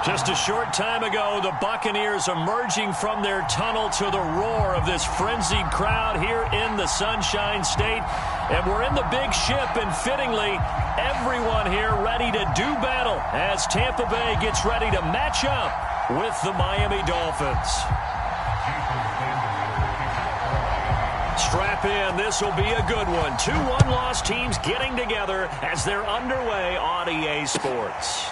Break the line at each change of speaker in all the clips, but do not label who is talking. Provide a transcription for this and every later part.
Just a short time ago, the Buccaneers emerging from their tunnel to the roar of this frenzied crowd here in the Sunshine State. And we're in the big ship, and fittingly, everyone here ready to do battle as Tampa Bay gets ready to match up with the Miami Dolphins. Strap in. This will be a good one. Two one-loss teams getting together as they're underway on EA Sports.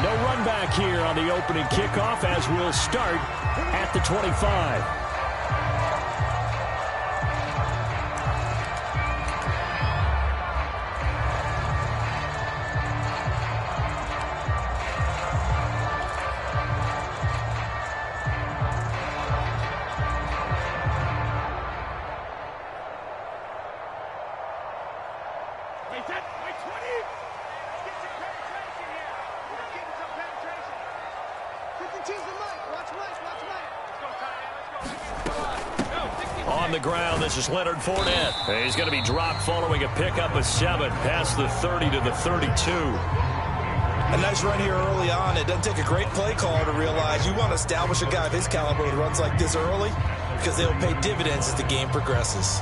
No run back here on the opening kickoff as we'll start at the 25. On the ground, this is Leonard Fournette. He's going to be dropped following a pickup of 7 past the 30 to the 32.
A nice run here early on. It doesn't take a great play caller to realize you want to establish a guy of his caliber with runs like this early because they will pay dividends as the game progresses.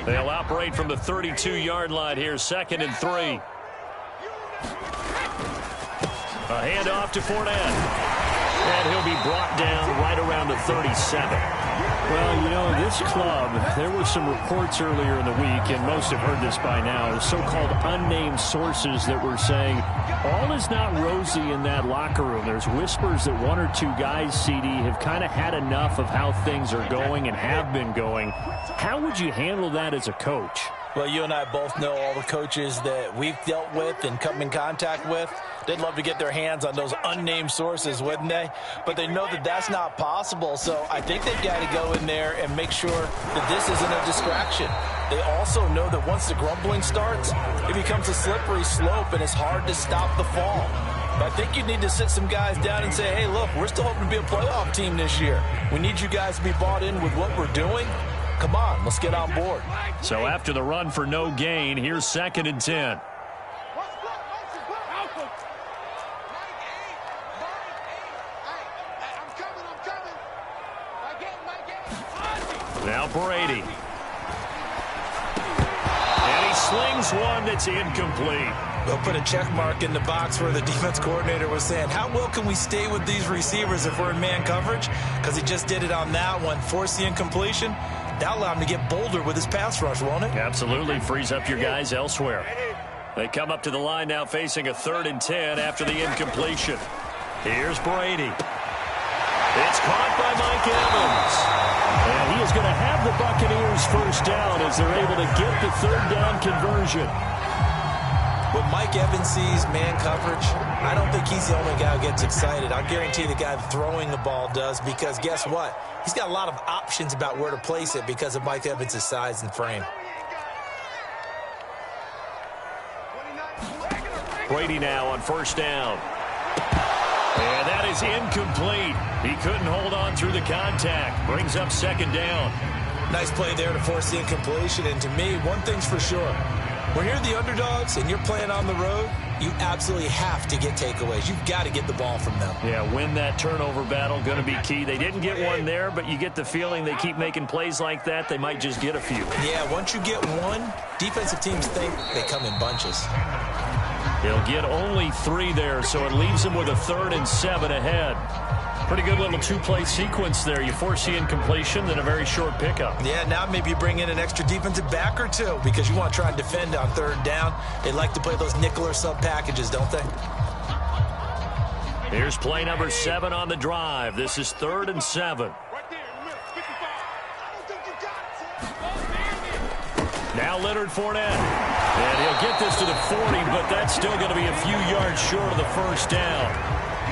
They'll operate from the 32-yard line here, 2nd and 3. A handoff to Fournette. And he'll be brought down right around the 37.
Well, you know, this club, there were some reports earlier in the week, and most have heard this by now, the so-called unnamed sources that were saying all is not rosy in that locker room. There's whispers that 1 or 2 guys, CD, have kind of had enough of how things are going and have been going. How would you handle that as a coach?
Well, you and I both know all the coaches that we've dealt with and come in contact with. They'd love to get their hands on those unnamed sources, wouldn't they? But they know that that's not possible, so I think they've got to go in there and make sure that this isn't a distraction. They also know that once the grumbling starts, it becomes a slippery slope, and it's hard to stop the fall. But I think you need to sit some guys down and say, hey, look, we're still hoping to be a playoff team this year. We need you guys to be bought in with what we're doing. Come on, let's get on board.
So after the run for no gain, here's 2nd and 10. Now Brady. And he slings one that's incomplete.
They'll put a check mark in the box where the defense coordinator was saying, how well can we stay with these receivers if we're in man coverage? Because he just did it on that one, forced the incompletion. That'll allow him to get bolder with his pass rush, won't it?
Absolutely. Frees up your guys elsewhere. They come up to the line now facing a 3rd and 10 after the incompletion. Here's Brady. It's caught by Mike Evans. And he is going to have the Buccaneers first down as they're able to get the 3rd down conversion.
When Mike Evans sees man coverage, I don't think he's the only guy who gets excited. I guarantee the guy throwing the ball does, because guess what? He's got a lot of options about where to place it because of Mike Evans' size and frame.
Brady now on 1st down. And that is incomplete. He couldn't hold on through the contact. Brings up 2nd down.
Nice play there to force the incompletion. And to me, one thing's for sure. When you're the underdogs and you're playing on the road, you absolutely have to get takeaways. You've got to get the ball from them.
Yeah, win that turnover battle, going to be key. They didn't get one there, but you get the feeling they keep making plays like that, they might just get a few.
Yeah, once you get one, defensive teams think they come in bunches.
He'll get only 3 there, so it leaves him with a 3rd and 7 ahead. Pretty good little 2-play sequence there. You force the incompletion, then a very short pickup.
Yeah, now maybe you bring in an extra defensive back or 2 because you want to try and defend on 3rd down. They like to play those nickel or sub packages, don't they?
Here's play number 7 on the drive. This is 3rd and 7. Now Leonard Fournette. And he'll get this to the 40, but that's still going to be a few yards short of the first down.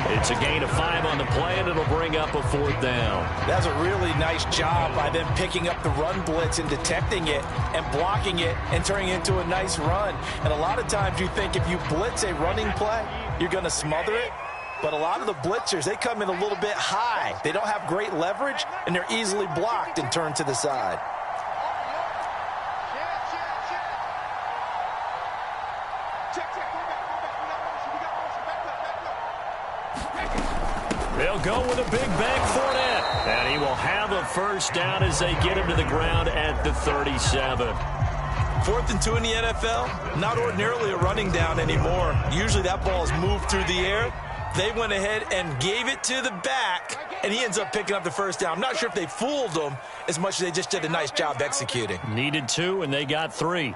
It's a gain of 5 on the play, and it'll bring up a 4th down.
That's a really nice job by them picking up the run blitz and detecting it and blocking it and turning it into a nice run. And a lot of times you think if you blitz a running play, you're going to smother it. But a lot of the blitzers, they come in a little bit high. They don't have great leverage, and they're easily blocked and turned to the side.
They'll go with a big bang Fournette. And he will have a first down as they get him to the ground at the 37.
4th and 2 in the NFL, not ordinarily a running down anymore. Usually that ball is moved through the air. They went ahead and gave it to the back, and he ends up picking up the first down. I'm not sure if they fooled him as much as they just did a nice job executing.
Needed 2, and they got 3.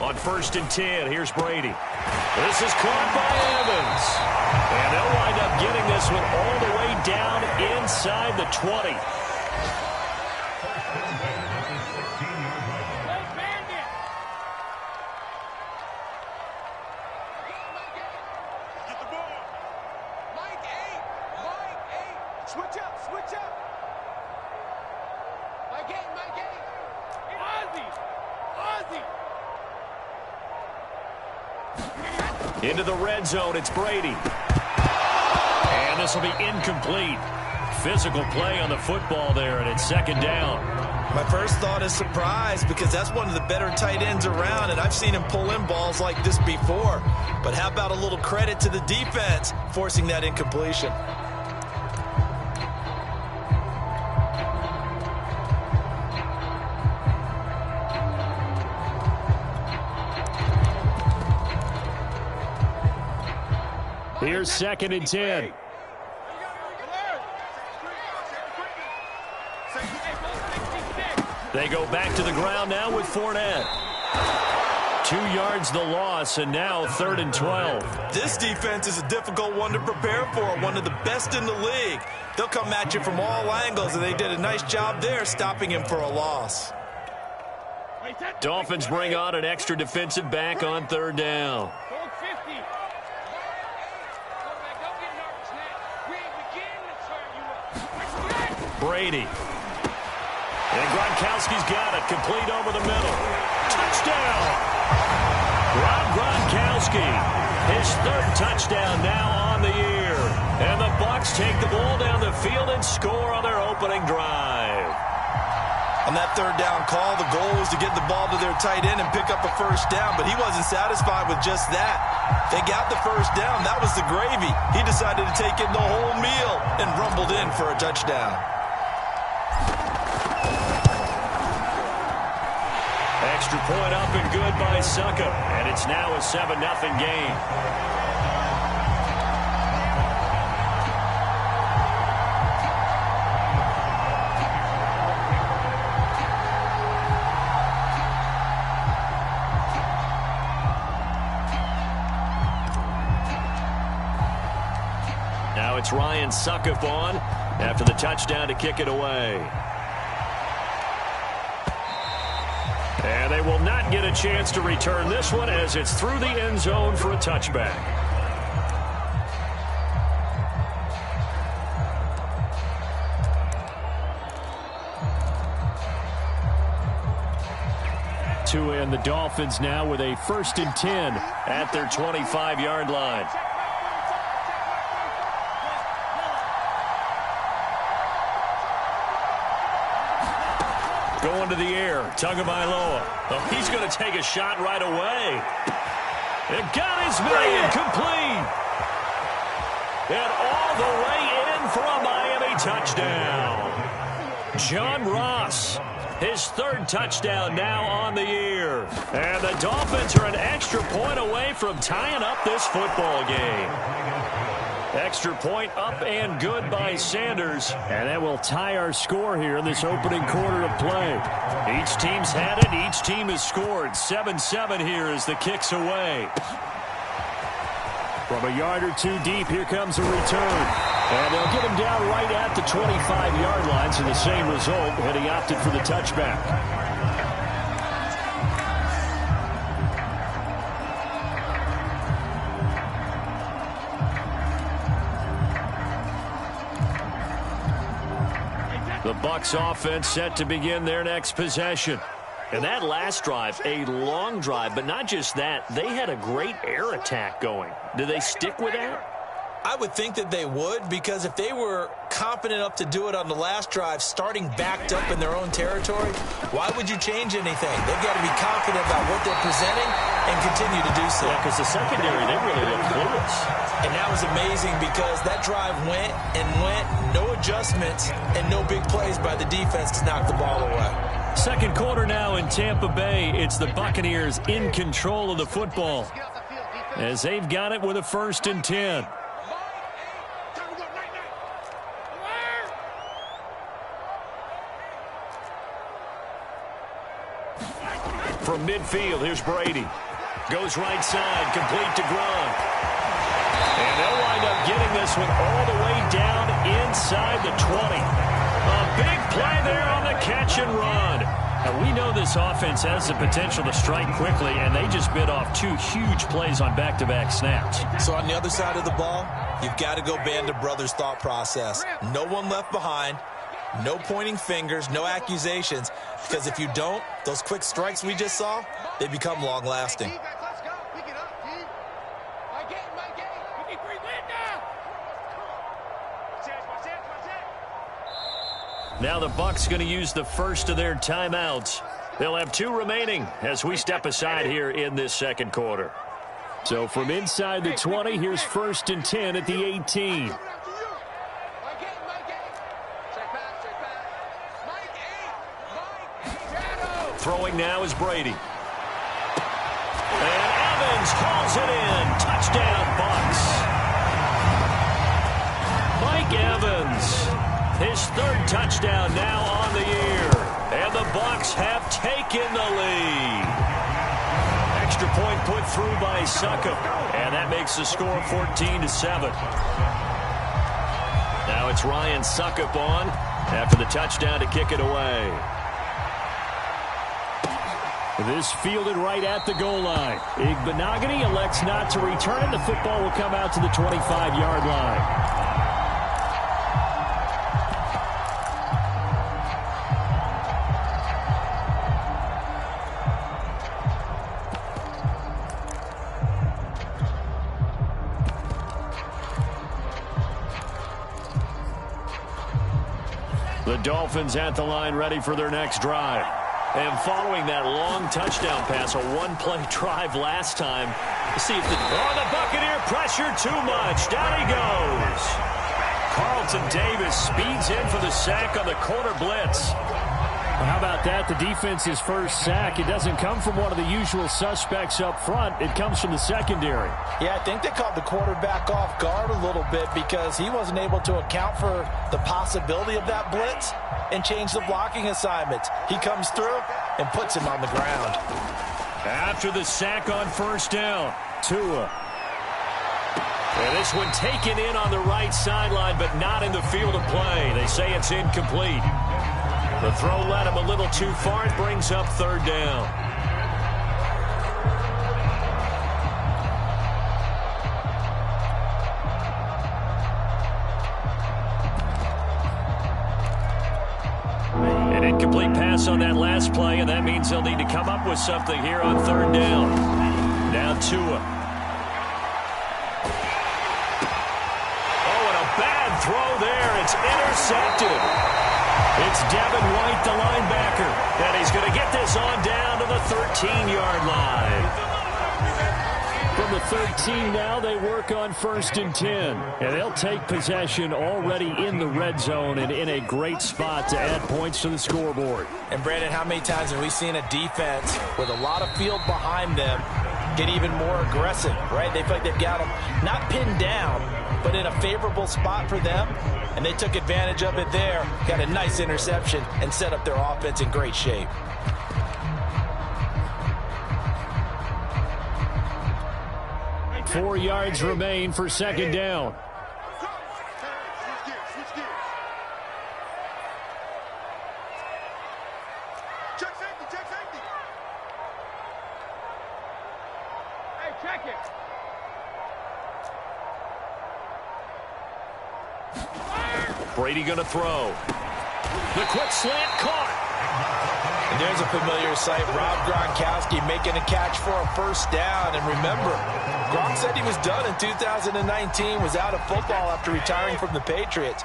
On 1st and 10, here's Brady. This is caught by Evans. And they'll wind up getting this one all the way down inside the 20. Into the red zone, it's Brady. And this will be incomplete. Physical play on the football there, and it's 2nd down.
My first thought is surprise, because that's one of the better tight ends around, and I've seen him pull in balls like this before. But how about a little credit to the defense forcing that incompletion?
Here's 2nd and 10. They go back to the ground now with Fournette. 2 yards the loss, and now 3rd and 12.
This defense is a difficult one to prepare for, one of the best in the league. They'll come at you from all angles, and they did a nice job there stopping him for a loss.
Dolphins bring on an extra defensive back on 3rd down. Brady. And Gronkowski's got it. Complete over the middle. Touchdown! Rob Gronkowski. His 3rd touchdown now on the year. And the Bucs take the ball down the field and score on their opening drive.
On that 3rd down call, the goal was to get the ball to their tight end and pick up a first down, but he wasn't satisfied with just that. They got the first down. That was the gravy. He decided to take in the whole meal and rumbled in for a touchdown.
Extra point up and good by Suckup, and it's now a 7-0 game. Now it's Ryan Suckup on after the touchdown to kick it away. And they will not get a chance to return this one as it's through the end zone for a touchback. And the Dolphins now with a 1st and 10 at their 25-yard line. Going to the air, Tagovailoa. Oh, he's going to take a shot right away. It got his man complete. And all the way in for a Miami touchdown. John Ross, his 3rd touchdown now on the year. And the Dolphins are an extra point away from tying up this football game. Extra point up and good by Sanders. And that will tie our score here in this opening quarter of play. Each team's had it. Each team has scored. 7-7 here as the kick's away. From a yard or 2 deep, here comes a return. And they'll get him down right at the 25-yard line, so the same result, and he opted for the touchback. The Bucs offense set to begin their next possession. And that last drive, a long drive, but not just that, they had a great air attack going. Do they stick with that?
I would think that they would, because if they were confident enough to do it on the last drive, starting backed up in their own territory, why would you change anything? They've got to be confident about what they're presenting and continue to do so.
Yeah, because the secondary, they really look clueless.
And that was amazing because that drive went and went, no adjustments and no big plays by the defense to knock the ball away.
Second quarter now in Tampa Bay. It's the Buccaneers in control of the football as they've got it with a 1st and 10. From midfield, here's Brady. Goes right side, complete to Gronk. And they'll wind up getting this one all the way down inside the 20. A big play there on the catch and run. Now, we know this offense has the potential to strike quickly, and they just bit off 2 huge plays on back-to-back snaps.
So on the other side of the ball, you've got to go Band of Brothers thought process. No one left behind. No pointing fingers, no accusations, because if you don't, those quick strikes we just saw, they become long-lasting.
Now the Bucs going to use the first of their timeouts. They'll have 2 remaining as we step aside here in this second quarter. So from inside the 20, here's 1st and 10 at the 18. Throwing now is Brady. And Evans hauls it in. Touchdown, Bucs. Mike Evans, his 3rd touchdown now on the year. And the Bucs have taken the lead. Extra point put through by Succop. And that makes the score 14-7. Now it's Ryan Succop on after the touchdown to kick it away. This fielded right at the goal line. Igbenogany elects not to return it. The football will come out to the 25-yard line. The Dolphins at the line ready for their next drive. And following that long touchdown pass, a 1-play drive last time. Let's see if the Buccaneer pressure too much. Down he goes. Carlton Davis speeds in for the sack on the corner blitz.
Well, how about that? The defense's first sack. It doesn't come from one of the usual suspects up front. It comes from the secondary.
Yeah, I think they caught the quarterback off guard a little bit because he wasn't able to account for the possibility of that blitz and change the blocking assignments. He comes through and puts him on the ground.
After the sack on 1st down, Tua. And this one taken in on the right sideline, but not in the field of play. They say it's incomplete. The throw led him a little too far. It brings up 3rd down. An incomplete pass on that last play, and that means they'll need to come up with something here on 3rd down. Now Tua. Oh, and a bad throw there. It's intercepted. It's Devin White, the linebacker, and he's going to get this on down to the 13-yard line. From the 13 now, they work on 1st and 10. And they'll take possession already in the red zone and in a great spot to add points to the scoreboard.
And, Brandon, how many times have we seen a defense with a lot of field behind them get even more aggressive, right? They feel like they've got them not pinned down, but in a favorable spot for them. And they took advantage of it there, got a nice interception, and set up their offense in great shape.
Four yards remain for 2nd down.
Check safety. Hey, check it.
Brady going to throw. The quick slant caught.
And there's a familiar sight. Rob Gronkowski making a catch for a first down. And remember, Gronk said he was done in 2019, was out of football after retiring from the Patriots.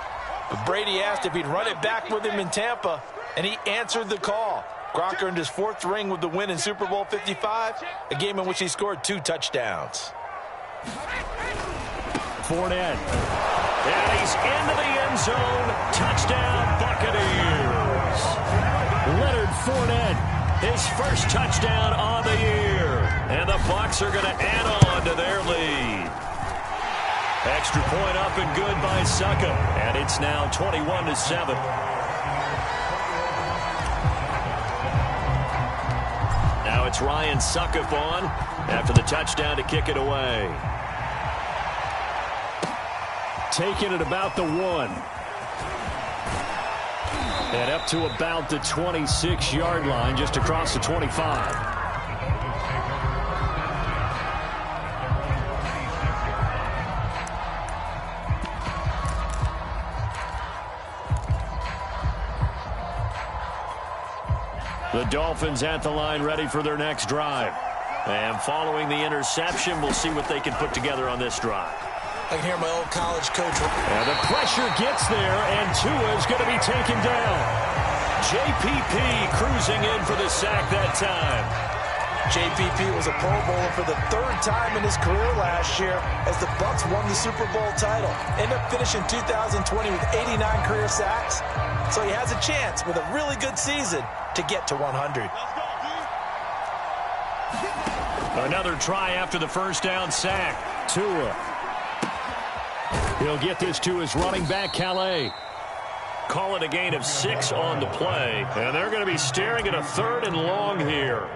But Brady asked if he'd run it back with him in Tampa, and he answered the call. Gronk earned his 4th ring with the win in Super Bowl 55, a game in which he scored 2 touchdowns.
Fournette.
And he's into the end zone. Touchdown, Buccaneers.
Leonard Fournette.
His first touchdown on the year. And the Bucs are going to add on to their lead. Extra point up and good by Suckup. And it's now 21-7. Now it's Ryan Suckup on after the touchdown to kick it away.
Taking it about the 1. And up to about the 26-yard line, just across the 25. The Dolphins at the line, ready for their next drive. And following the interception, we'll see what they can put together on this drive.
I can hear my old college coach.
And the pressure gets there, and Tua's going to be taken down.
JPP cruising in for the sack that time.
JPP was a Pro Bowler for the 3rd time in his career last year as the Bucs won the Super Bowl title. Ended up finishing 2020 with 89 career sacks. So he has a chance with a really good season to get to 100.
Another try after the first down sack.
Tua. He'll get this to his running back, Calais.
Call it a gain of 6 on the play. And they're going to be staring at a 3rd and long here.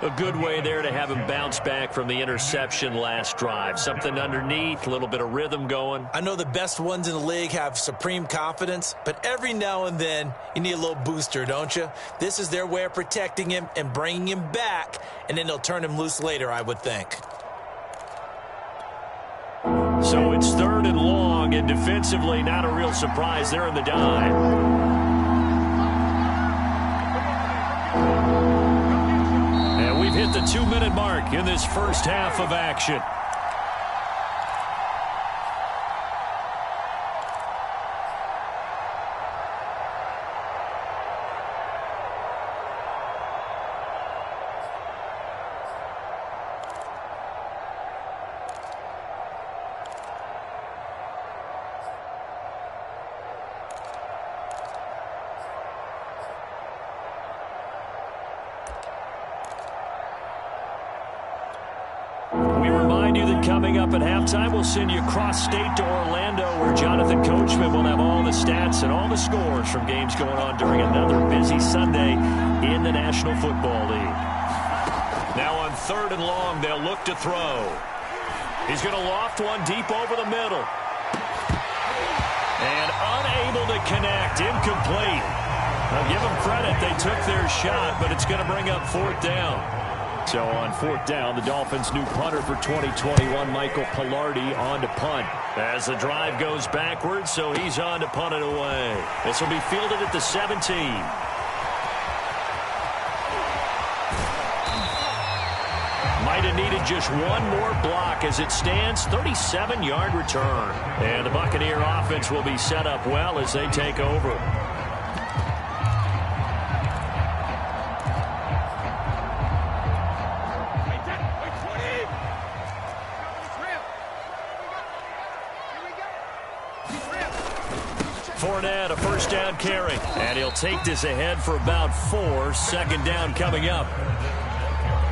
A good way there to have him bounce back from the interception last drive. Something underneath, a little bit of rhythm going.
I know the best ones in the league have supreme confidence, but every now and then you need a little booster, don't you? This is their way of protecting him and bringing him back, and then they'll turn him loose later, I would think.
So it's 3rd and long, and defensively not a real surprise there in the dive. Hit the 2-minute mark in this first half of action. Coming up at halftime, we'll send you cross-state to Orlando, where Jonathan Coachman will have all the stats and all the scores from games going on during another busy Sunday in the National Football League. Now on 3rd and long, they'll look to throw. He's going to loft one deep over the middle. And unable to connect, incomplete. I'll give them credit, they took their shot, but it's going to bring up 4th down. So on 4th down, the Dolphins' new punter for 2021, Michael Pilardi, on to punt. As the drive goes backwards, so he's on to punt it away. This will be fielded at the 17. Might have needed just one more block as it stands, 37-yard return. And the Buccaneer offense will be set up well as they take over. Fournette, a first down carry. And he'll take this ahead for about 4. 2nd down coming up.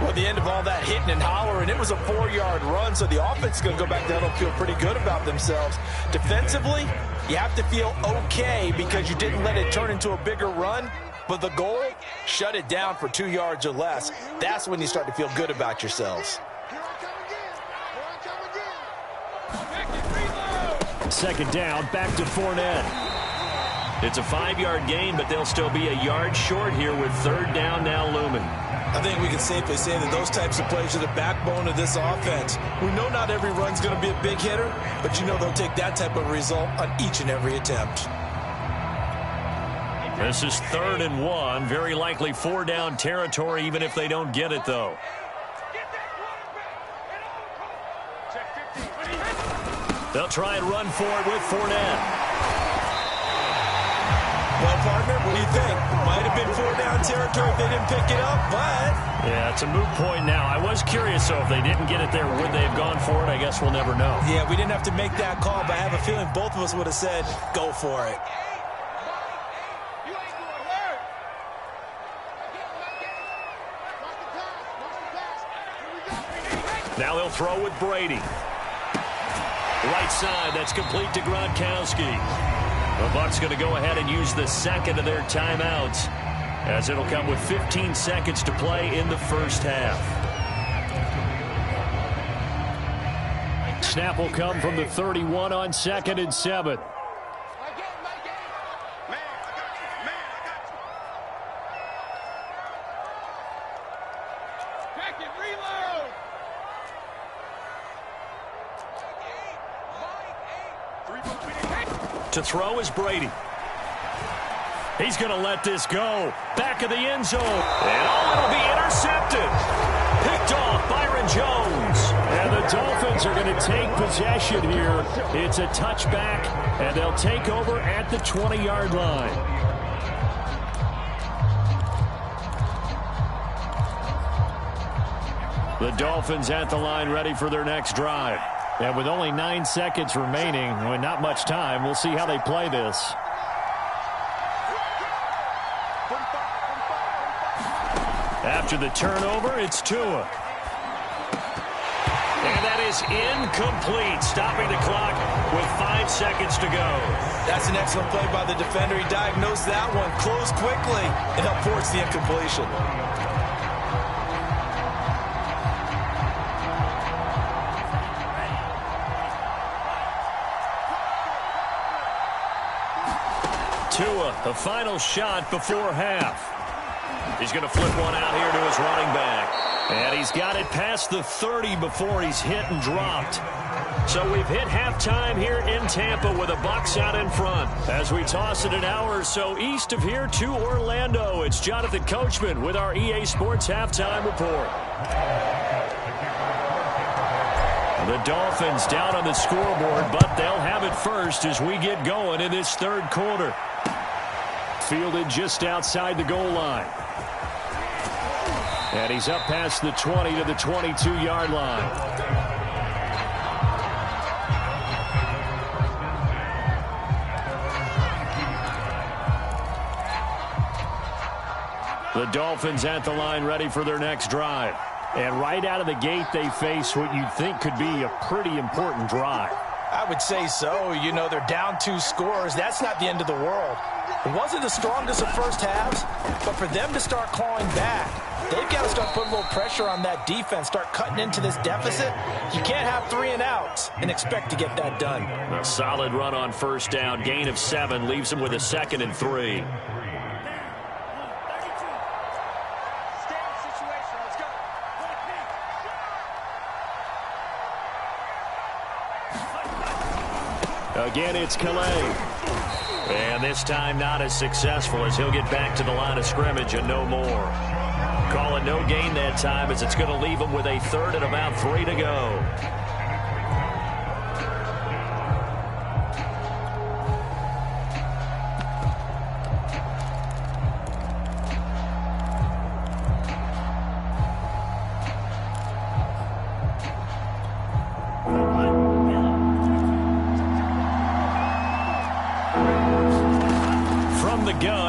Well, at the end of all that hitting and hollering, it was a 4-yard run, so the offense is going to go back down and feel pretty good about themselves. Defensively, you have to feel okay because you didn't let it turn into a bigger run. But the goal, shut it down for 2 yards or less. That's when you start to feel good about yourselves.
2nd down, back to Fournette.
It's a 5-yard gain, but they'll still be a yard short here with 3rd down now looming.
I think we can safely say that those types of plays are the backbone of this offense. We know not every run's going to be a big hitter, but you know they'll take that type of result on each and every attempt.
This is 3rd and 1. Very likely 4-down territory, even if they don't get it, though. They'll try and run for it with Fournette.
Well, partner, what do you think? Might have been 4-down territory if they didn't pick it up, but...
Yeah, it's a moot point now. I was curious, though, if they didn't get it there, would they have gone for it? I guess we'll never know.
Yeah, we didn't have to make that call, but I have a feeling both of us would have said, go for it.
Now they'll throw with Brady. Right side, that's complete to Gronkowski. The Bucs going to go ahead and use the second of their timeouts, as it'll come with 15 seconds to play in the first half.
Snap will come from the 31 on 2nd and 7.
To throw is Brady. He's going to let this go. Back of the end zone. And it'll be intercepted. Picked off Byron Jones.
And the Dolphins are going to take possession here. It's a touchback, and they'll take over at the 20-yard line. The Dolphins at the line ready for their next drive. And with only 9 seconds remaining, with not much time, we'll see how they play this.
After the turnover, it's Tua. And that is incomplete, stopping the clock with 5 seconds to go.
That's an excellent play by the defender. He diagnosed that one, closed quickly, and helped force the incompletion.
Tua, the final shot before half. He's going to flip one out here to his running back. And he's got it past the 30 before he's hit and dropped. So we've hit halftime here in Tampa with the Bucs out in front. As we toss it an hour or so east of here to Orlando, it's Jonathan Coachman with our EA Sports Halftime Report. The Dolphins down on the scoreboard, but they'll have it first as we get going in this third quarter. Fielded just outside the goal line. And he's up past the 20 to the 22-yard line. The Dolphins at the line ready for their next drive. And right out of the gate, they face what you'd think could be a pretty important drive.
I would say so. You know, they're down 2 scores. That's not the end of the world. It wasn't the strongest of first halves, but for them to start clawing back, they've got to start putting a little pressure on that defense, start cutting into this deficit. You can't have 3 and outs and expect to get that done.
A solid run on first down. Gain of 7 leaves them with a 2nd and 3.
Again, it's Calais.
And this time not as successful as he'll get back to the line of scrimmage and no more. Call it no gain that time as it's going to leave him with a 3rd and about 3 to go.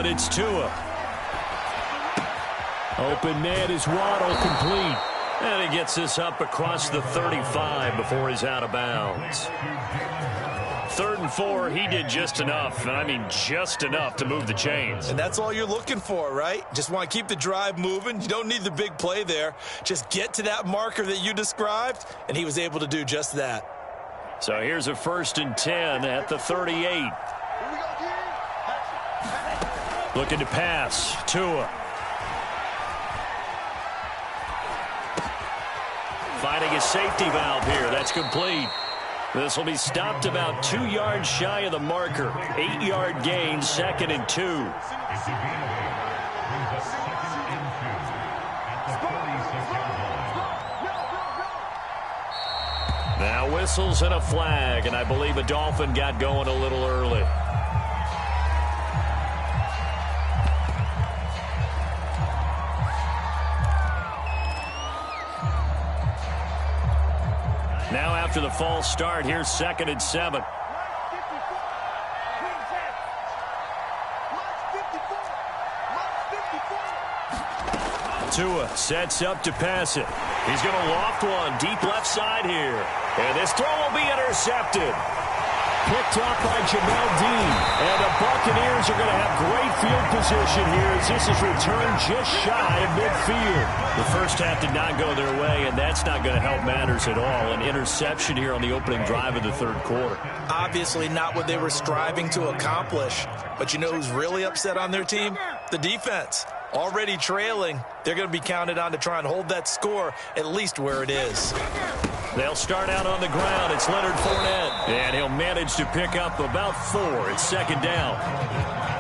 It's Tua.
Open man is Waddle, complete.
And he gets this up across the 35 before he's out of bounds. 3rd and 4, he did just enough, and I mean just enough to move the chains.
And that's all you're looking for, right? Just want to keep the drive moving. You don't need the big play there. Just get to that marker that you described, and he was able to do just that.
So here's a 1st and 10 at the 38. Looking to pass. Tua. Finding a safety valve here. That's complete. This will be stopped about 2 yards shy of the marker. 8-yard gain, 2nd and 2. Now whistles and a flag, and I believe a Dolphin got going a little early. Now after the false start, here's 2nd and 7. Tua sets up to pass it. He's going to loft one deep left side here. And this throw will be intercepted. Picked up by Jamel Dean. And the Buccaneers are going to have great field position here as this is returned just shy of midfield. The first half did not go their way, and that's not going to help matters at all. An interception here on the opening drive of the third quarter.
Obviously not what they were striving to accomplish. But you know who's really upset on their team? The defense. Already trailing, they're going to be counted on to try and hold that score at least where it is.
They'll start out on the ground. It's Leonard Fournette. And he'll manage to pick up about 4. It's 2nd down.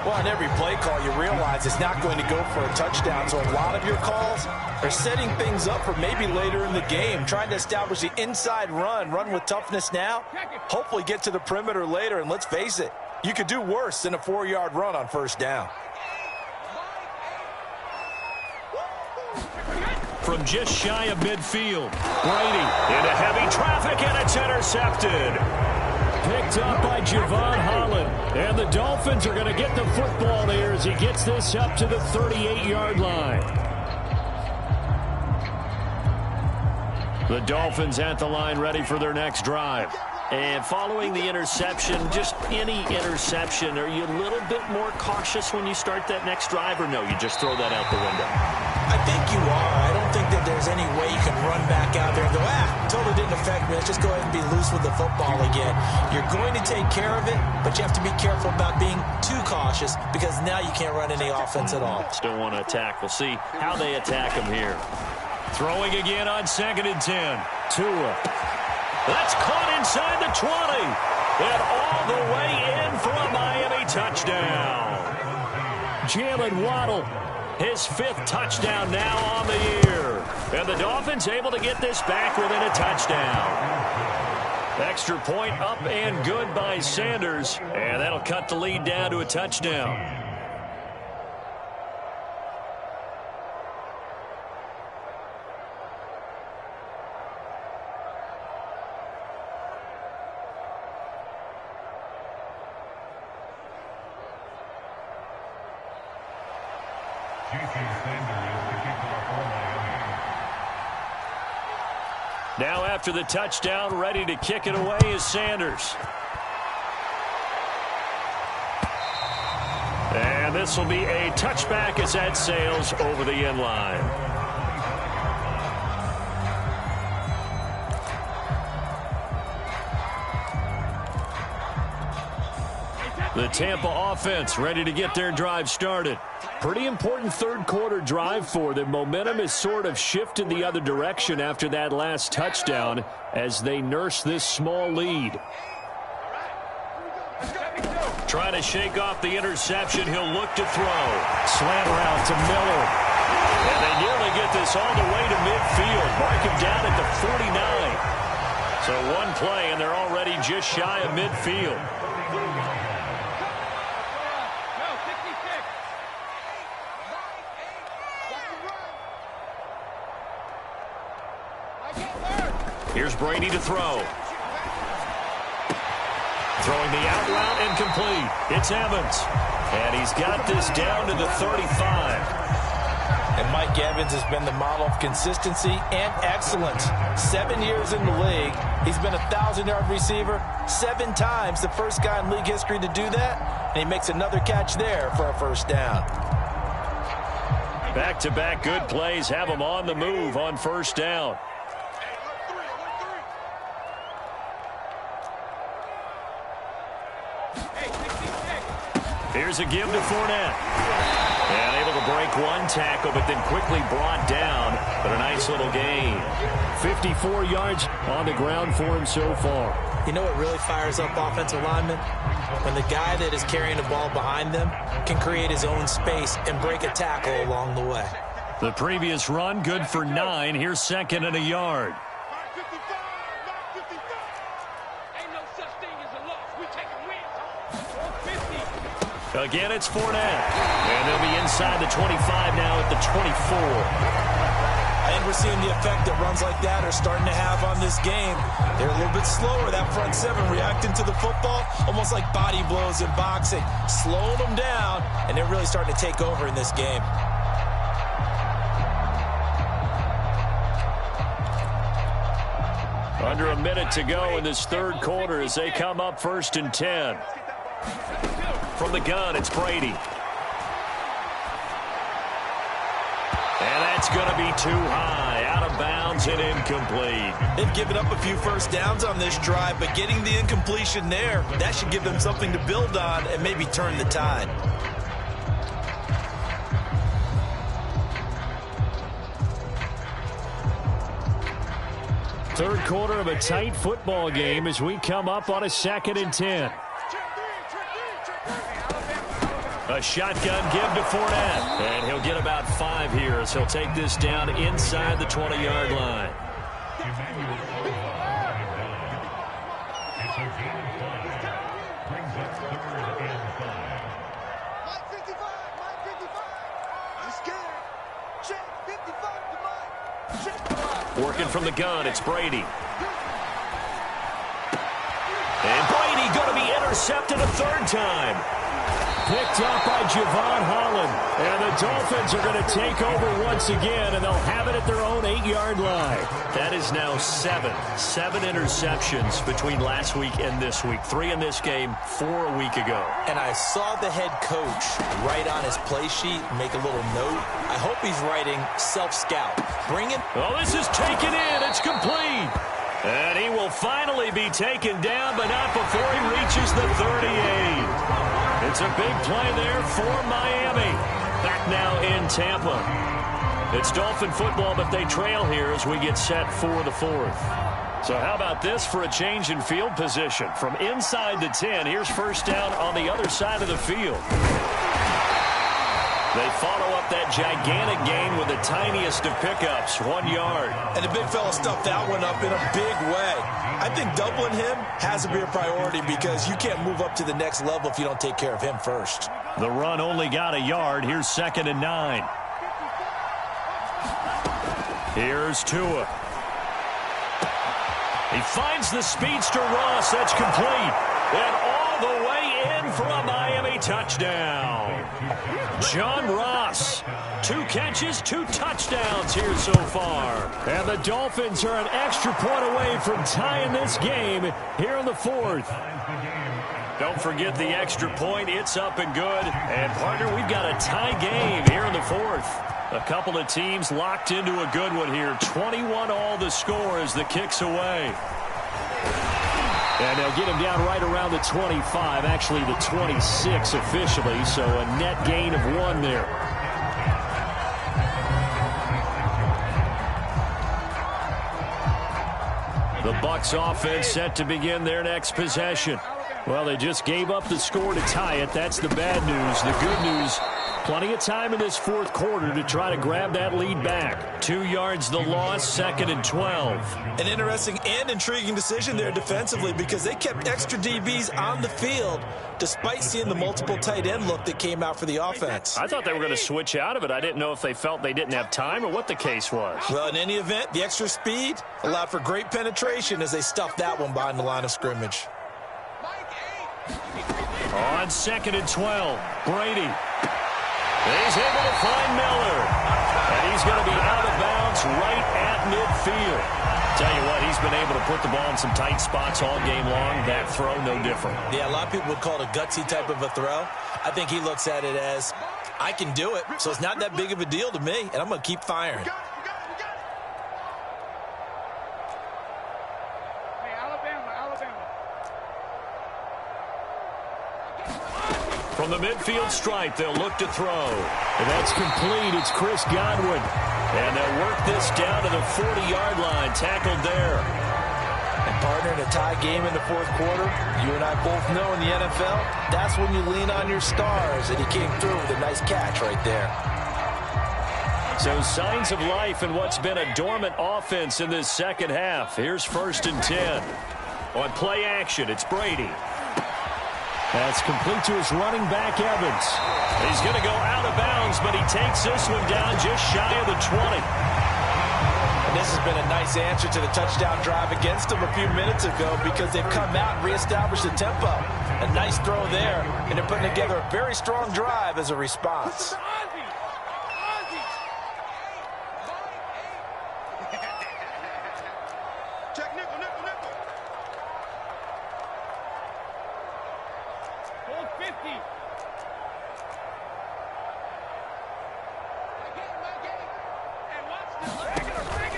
Well, on every play call, you realize it's not going to go for a touchdown. So a lot of your calls are setting things up for maybe later in the game, trying to establish the inside run with toughness now, hopefully get to the perimeter later. And let's face it, you could do worse than a 4-yard run on 1st down.
From just shy of midfield, Brady into heavy traffic, and it's intercepted. Picked up by Javon Holland. And the Dolphins are going to get the football here as he gets this up to the 38-yard line. The Dolphins at the line ready for their next drive. And following the interception, just any interception, are you a little bit more cautious when you start that next drive, or no, you just throw that out the window?
I think you are. I don't think that there's any way you can run back out there and go, totally didn't affect me. Let's just go ahead and be loose with the football again. You're going to take care of it, but you have to be careful about being too cautious because now you can't run any offense at all.
Still want to attack. We'll see how they attack him here. Throwing again on 2nd and 10. Tua. That's caught inside the 20. And all the way in for a Miami touchdown. Jalen Waddle, his 5th touchdown now on the year. And the Dolphins able to get this back within a touchdown. Extra point up and good by Sanders. And that'll cut the lead down to a touchdown. Now after the touchdown, ready to kick it away is Sanders. And this will be a touchback as that sails over the end line. The Tampa offense ready to get their drive started. Pretty important third quarter drive for them. Momentum has sort of shifted the other direction after that last touchdown as they nurse this small lead. Trying to shake off the interception. He'll look to throw. Slant route to Miller. And they nearly get this all the way to midfield. Mark him down at the 49. So one play and they're already just shy of midfield. Here's Brady to throw. Throwing the out route and complete. It's Evans. And he's got this down to the 35.
And Mike Evans has been the model of consistency and excellence. 7 years in the league. He's been a 1,000-yard receiver 7 times, the first guy in league history to do that. And he makes another catch there for a 1st down.
Back-to-back good plays have him on the move on 1st down. Here's a give to Fournette. And able to break one tackle, but then quickly brought down. But a nice little gain. 54 yards on the ground for him so far.
You know what really fires up offensive linemen? When the guy that is carrying the ball behind them can create his own space and break a tackle along the way.
The previous run, good for 9. Here's 2nd and a yard. Again, it's Fournette. And they'll be inside the 25 now at the 24.
I think we're seeing the effect that runs like that are starting to have on this game. They're a little bit slower, that front seven, reacting to the football, almost like body blows in boxing, slowing them down, and they're really starting to take over in this game.
Under a minute to go in this third quarter as they come up 1st and 10. From the gun, it's Brady. And that's going to be too high. Out of bounds and incomplete.
They've given up a few first downs on this drive, but getting the incompletion there, that should give them something to build on and maybe turn the tide.
Third quarter of a tight football game as we come up on a 2nd and 10.
A shotgun give to Fournette. And he'll get about 5 here as he'll take this down inside the 20-yard line. Working from the gun, it's Brady. And Brady going to be intercepted a 3rd time.
Picked up by Javon Holland. And the Dolphins are going to take over once again, and they'll have it at their own 8-yard line.
That is now 7 interceptions between last week and this week. 3 in this game, 4 a week ago.
And I saw the head coach write on his play sheet, make a little note. I hope he's writing self-scout. Bring him.
Oh, this is taken in. It's complete. And he will finally be taken down, but not before he reaches the 38. It's a big play there for Miami. Back now in Tampa. It's Dolphin football, but they trail here as we get set for the 4th. So how about this for a change in field position? From inside the 10, here's 1st down on the other side of the field. They follow up that gigantic gain with the tiniest of pickups, 1 yard.
And the big fella stuffed that one up in a big way. I think doubling him has to be a priority because you can't move up to the next level if you don't take care of him first.
The run only got a yard. Here's 2nd and 9. Here's Tua. He finds the speedster Ross. That's complete. And all the way in for a Miami touchdown. John Ross. 2 catches, 2 touchdowns here so far.
And the Dolphins are an extra point away from tying this game here in the 4th.
Don't forget the extra point. It's up and good. And, partner, we've got a tie game here in the 4th. A couple of teams locked into a good one here. 21 all the score as the kick's away. And they'll get him down right around the 25, actually the 26 officially, so a net gain of 1 there. The Bucs offense set to begin their next possession. Well, they just gave up the score to tie it. That's the bad news. The good news, plenty of time in this 4th quarter to try to grab that lead back. 2 yards the loss, 2nd and 12.
An interesting and intriguing decision there defensively because they kept extra DBs on the field despite seeing the multiple tight end look that came out for the offense.
I thought they were going to switch out of it. I didn't know if they felt they didn't have time or what the case was.
Well, in any event, the extra speed allowed for great penetration as they stuffed that one behind the line of scrimmage.
On 2nd and 12, Brady. He's able to find Miller. And he's going to be out of bounds right at midfield. Tell you what, he's been able to put the ball in some tight spots all game long. That throw, no different.
Yeah, a lot of people would call it a gutsy type of a throw. I think he looks at it as, I can do it, so it's not that big of a deal to me, and I'm going to keep firing.
From the midfield stripe, they'll look to throw.
And that's complete. It's Chris Godwin.
And they'll work this down to the 40-yard line. Tackled there.
And Partner, in a tie game in the fourth quarter, you and I both know in the NFL, that's when you lean on your stars, and he came through with a nice catch right there.
So signs of life in what's been a dormant offense in this second half. Here's 1st and 10. On play action, it's Brady.
That's complete to his running back, Evans.
He's going to go out of bounds, but he takes this one down just shy of the 20.
And this has been a nice answer to the touchdown drive against them a few minutes ago because they've come out and reestablished the tempo. A nice throw there, and they're putting together a very strong drive as a response.
Check nickel, nickel, nickel. Hold 50.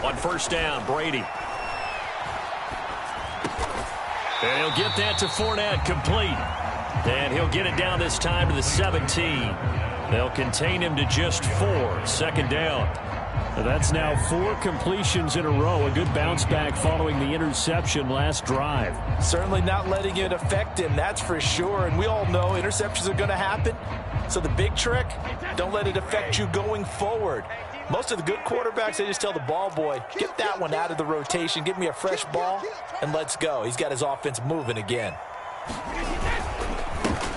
On 1st down, Brady. And he'll get that to Fournette, complete. And he'll get it down this time to the 17. They'll contain him to just 4. 2nd down.
That's now 4 completions in a row. A good bounce back following the interception last drive.
Certainly not letting it affect him, that's for sure. And we all know interceptions are going to happen. So the big trick, don't let it affect you going forward. Most of the good quarterbacks, they just tell the ball boy, get that one out of the rotation, give me a fresh ball, and let's go. He's got his offense moving again.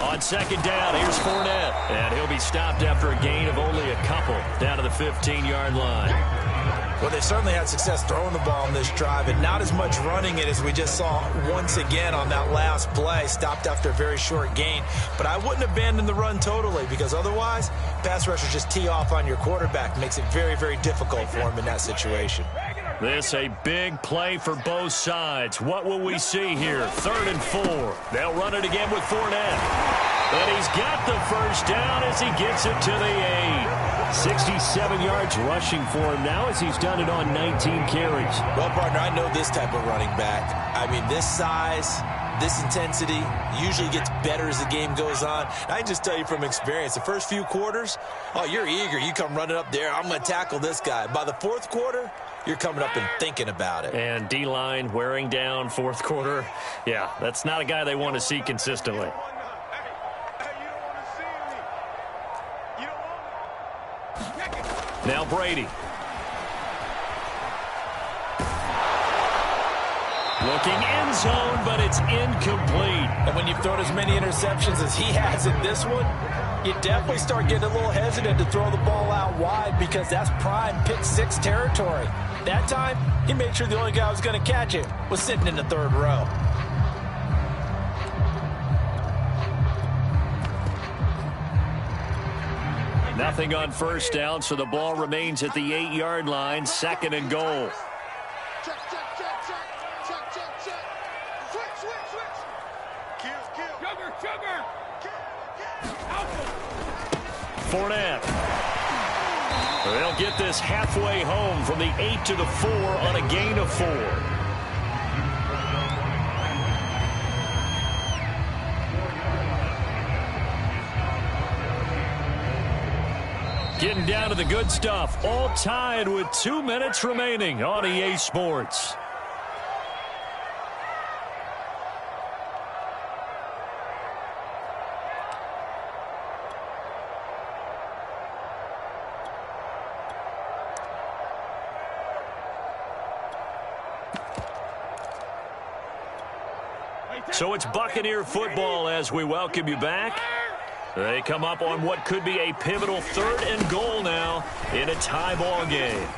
On 2nd down, here's Fournette. And he'll be stopped after a gain of only a couple down to the 15-yard line.
Well, they certainly had success throwing the ball on this drive, and not as much running it as we just saw once again on that last play. Stopped after a very short gain. But I wouldn't abandon the run totally because otherwise, pass rushers just tee off on your quarterback. Makes it very, very difficult for him in that situation.
This a big play for both sides. What will we see here? 3rd and 4. They'll run it again with Fournette. And he's got the 1st down as he gets it to the 8. 67 yards rushing for him now as he's done it on 19 carries.
Well, partner, I know this type of running back. I mean, this size, this intensity usually gets better as the game goes on. I can just tell you from experience, the first few quarters, oh, you're eager. You come running up there, I'm going to tackle this guy. By the 4th quarter, you're coming up and thinking about it.
And D-line wearing down 4th quarter. Yeah, that's not a guy they want to see consistently. Now Brady. Looking end zone, but it's incomplete.
And when you've thrown as many interceptions as he has in this one, you definitely start getting a little hesitant to throw the ball out wide because that's prime pick 6 territory. That time, he made sure the only guy who was going to catch it was sitting in the 3rd row.
Nothing on 1st down, so the ball remains at the 8-yard line. 2nd and goal.
Check, check, check, check, check, check, check. Switch, switch, switch. Kill, kill. Sugar.
Fournette. They'll get this halfway home from the 8 to the 4 on a gain of 4. Getting down to the good stuff. All tied with 2 minutes remaining on EA Sports. So it's Buccaneer football as we welcome you back. They come up on what could be a pivotal 3rd and goal now in a tie ball game.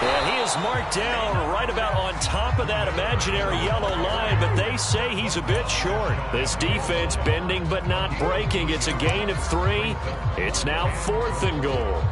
And he is marked down right about on top of that imaginary yellow line, but they say he's a bit short. This defense bending but not breaking. It's a gain of 3. It's now 4th and goal.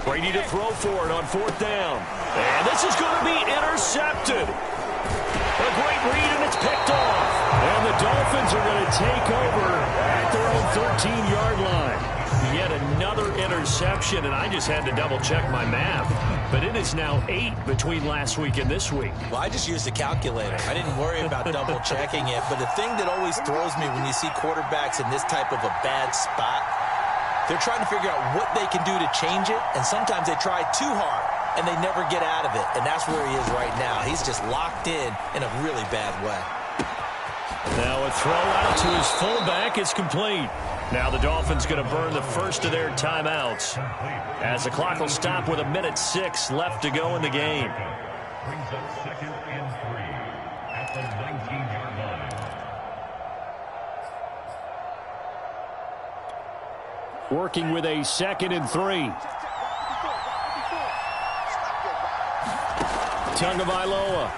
Brady to throw for it on 4th down. And this is going to be intercepted. A great read, and it's picked off. And the interception, and I just had to double-check my math. But it is now 8 between last week and this week.
Well, I just used a calculator. I didn't worry about double-checking it. But the thing that always throws me when you see quarterbacks in this type of a bad spot, they're trying to figure out what they can do to change it, and sometimes they try too hard, and they never get out of it. And that's where he is right now. He's just locked in a really bad way.
Now a throw out to his fullback is complete. Now the Dolphins going to burn the first of their timeouts as the clock will stop with 1:06 left to go in the game.
Brings up 2nd and 3 at the 19-yard line.
Working with a 2nd and 3. Tagovailoa.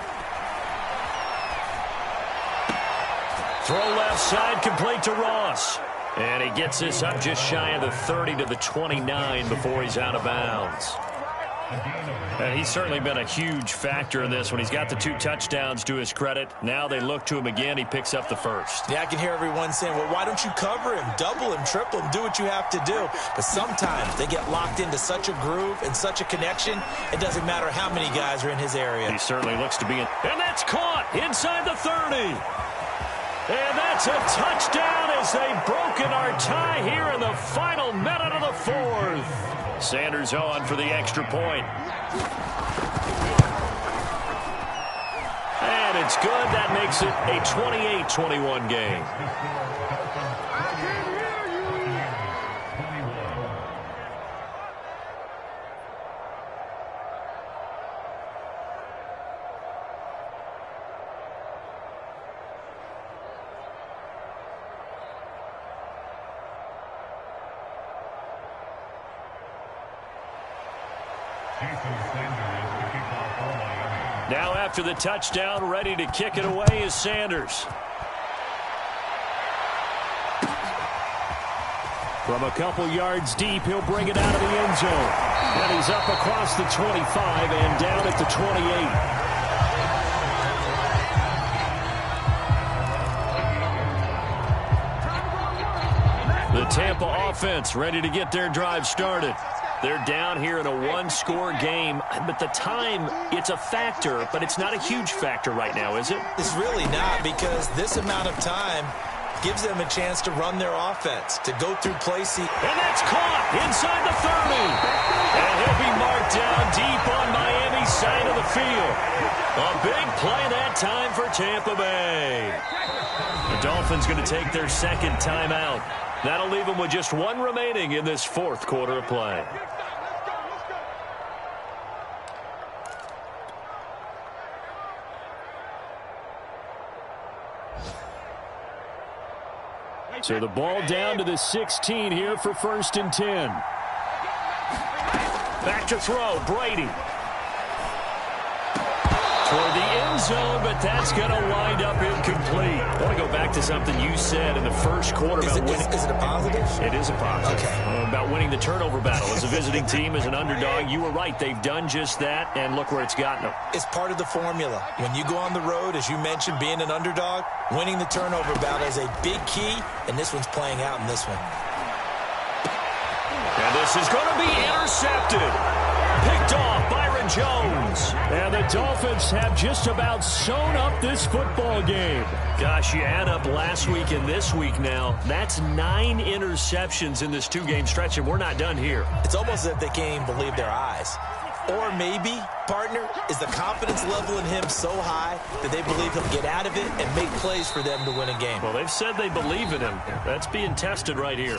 Throw left side, complete to Ross. And he gets this up just shy of the 30 to the 29 before he's out of bounds. And he's certainly been a huge factor in this when he's got the 2 touchdowns to his credit. Now they look to him again. He picks up the first.
Yeah, I can hear everyone saying, well, why don't you cover him, double him, triple him, do what you have to do. But sometimes they get locked into such a groove and such a connection, it doesn't matter how many guys are in his area.
He certainly looks to be in. And that's caught inside the 30. And that's a touchdown as they've broken our tie here in the final minute of the 4th. Sanders on for the extra point. And it's good. That makes it a 28-21 game. Now after the touchdown, ready to kick it away is Sanders.
From a couple yards deep, he'll bring it out of the end zone. And he's up across the 25 and down at the 28. The Tampa offense ready to get their drive started. They're down here in a 1-score game, but the time, it's a factor, but it's not a huge factor right now, is it?
It's really not, because this amount of time gives them a chance to run their offense, to go through play.
And that's caught inside the 30. And he'll be marked down deep on Miami's side of the field. A big play that time for Tampa Bay. The Dolphins going to take their 2nd timeout. That'll leave them with just 1 remaining in this 4th quarter of play.
So the ball down to the 16 here for 1st and 10.
Back to throw, Brady. Toward the end zone, but that's going to wind up incomplete. I want to go back to something you said in the first quarter about winning.
Is it a positive?
It is a positive.
Okay.
About winning the turnover battle. As a visiting team, as an underdog, you were right. They've done just that, and look where it's gotten them.
It's part of the formula. When you go on the road, as you mentioned, being an underdog, winning the turnover battle is a big key, and this one's playing out in this one.
And this is going to be intercepted. Picked off Byron Jones.
And the Dolphins have just about sewn up this football game.
Gosh, you add up last week and this week now. That's 9 interceptions in this 2-game stretch, and we're not done here.
It's almost as if they can't even believe their eyes. Or maybe, partner, is the confidence level in him so high that they believe he'll get out of it and make plays for them to win a game.
Well, they've said they believe in him. That's being tested right here.